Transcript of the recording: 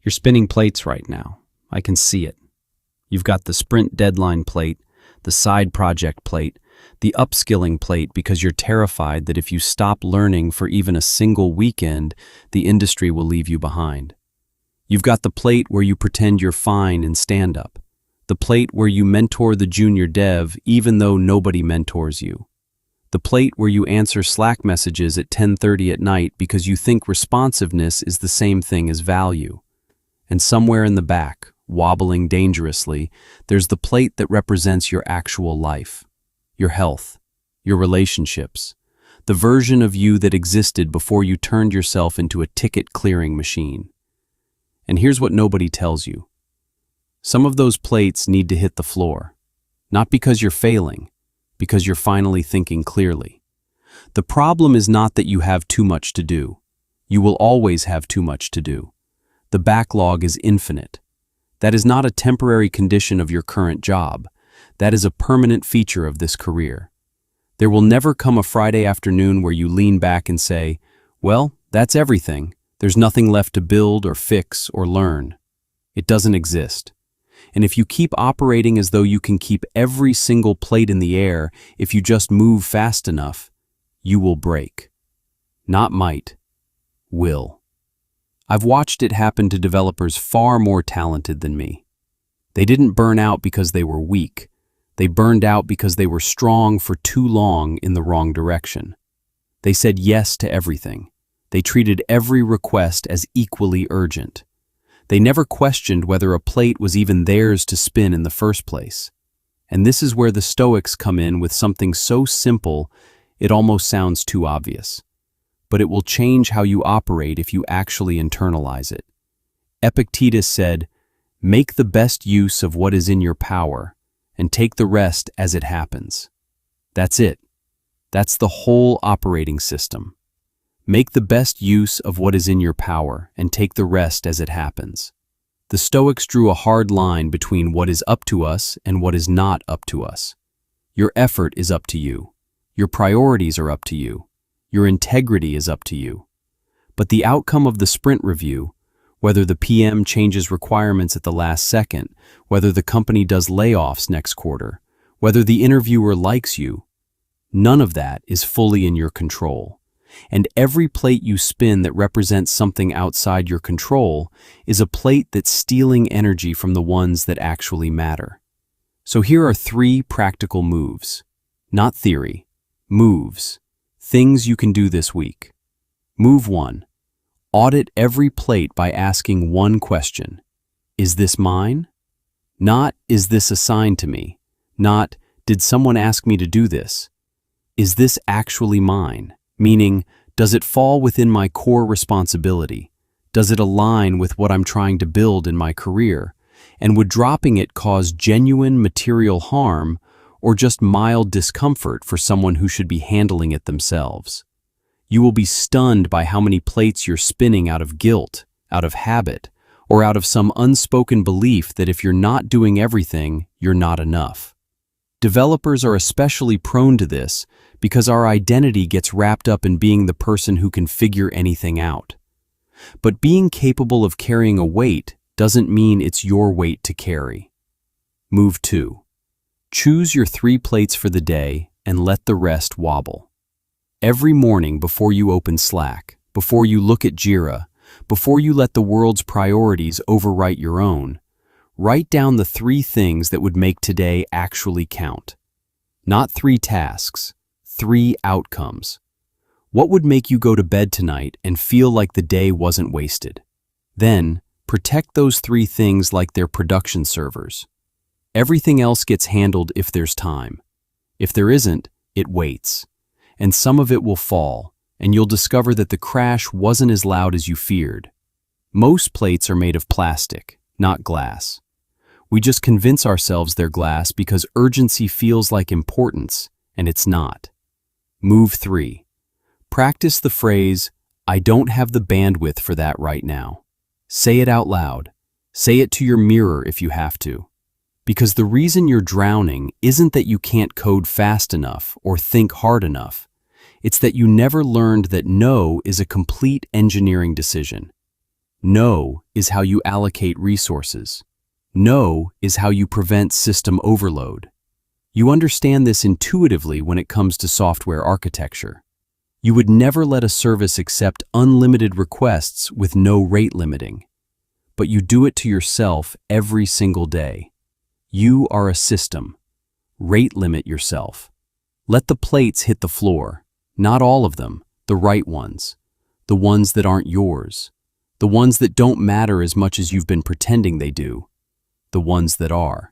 You're spinning plates right now. I can see it. You've got the sprint deadline plate, the side project plate, the upskilling plate because you're terrified that if you stop learning for even a single weekend, the industry will leave you behind. You've got the plate where you pretend you're fine in stand-up, the plate where you mentor the junior dev even though nobody mentors you, the plate where you answer Slack messages at 10:30 at night because you think responsiveness is the same thing as value. And somewhere in the back, wobbling dangerously, there's the plate that represents your actual life, your health, your relationships, the version of you that existed before you turned yourself into a ticket-clearing machine. And here's what nobody tells you. Some of those plates need to hit the floor, not because you're failing, because you're finally thinking clearly. The problem is not that you have too much to do. You will always have too much to do. The backlog is infinite. That is not a temporary condition of your current job. That is a permanent feature of this career. There will never come a Friday afternoon where you lean back and say, well, that's everything. There's nothing left to build or fix or learn. It doesn't exist. And if you keep operating as though you can keep every single plate in the air if you just move fast enough, you will break. Not might, will. I've watched it happen to developers far more talented than me. They didn't burn out because they were weak. They burned out because they were strong for too long in the wrong direction. They said yes to everything. They treated every request as equally urgent. They never questioned whether a plate was even theirs to spin in the first place. And this is where the Stoics come in with something so simple it almost sounds too obvious. But it will change how you operate if you actually internalize it. Epictetus said, "Make the best use of what is in your power, and take the rest as it happens." That's it. That's the whole operating system. Make the best use of what is in your power, and take the rest as it happens. The Stoics drew a hard line between what is up to us and what is not up to us. Your effort is up to you. Your priorities are up to you. Your integrity is up to you. But the outcome of the sprint review, whether the PM changes requirements at the last second, whether the company does layoffs next quarter, whether the interviewer likes you, none of that is fully in your control. And every plate you spin that represents something outside your control is a plate that's stealing energy from the ones that actually matter. So here are 3 practical moves. Not theory, moves. Things you can do this week. Move 1. Audit every plate by asking one question. Is this mine? Not, is this assigned to me? Not, did someone ask me to do this? Is this actually mine? Meaning, does it fall within my core responsibility? Does it align with what I'm trying to build in my career? And would dropping it cause genuine material harm or just mild discomfort for someone who should be handling it themselves? You will be stunned by how many plates you're spinning out of guilt, out of habit, or out of some unspoken belief that if you're not doing everything, you're not enough. Developers are especially prone to this because our identity gets wrapped up in being the person who can figure anything out. But being capable of carrying a weight doesn't mean it's your weight to carry. Move 2. Choose your 3 plates for the day and let the rest wobble. Every morning before you open Slack, before you look at Jira, before you let the world's priorities overwrite your own, write down the 3 things that would make today actually count. Not 3 tasks, 3 outcomes. What would make you go to bed tonight and feel like the day wasn't wasted? Then, protect those 3 things like they're production servers. Everything else gets handled if there's time. If there isn't, it waits. And some of it will fall, and you'll discover that the crash wasn't as loud as you feared. Most plates are made of plastic, not glass. We just convince ourselves they're glass because urgency feels like importance, and it's not. Move 3. Practice the phrase, "I don't have the bandwidth for that right now." Say it out loud. Say it to your mirror if you have to. Because the reason you're drowning isn't that you can't code fast enough or think hard enough. It's that you never learned that no is a complete engineering decision. No is how you allocate resources. No is how you prevent system overload. You understand this intuitively when it comes to software architecture. You would never let a service accept unlimited requests with no rate limiting. But you do it to yourself every single day. You are a system. Rate limit yourself. Let the plates hit the floor. Not all of them, the right ones. The ones that aren't yours. The ones that don't matter as much as you've been pretending they do. The ones that are.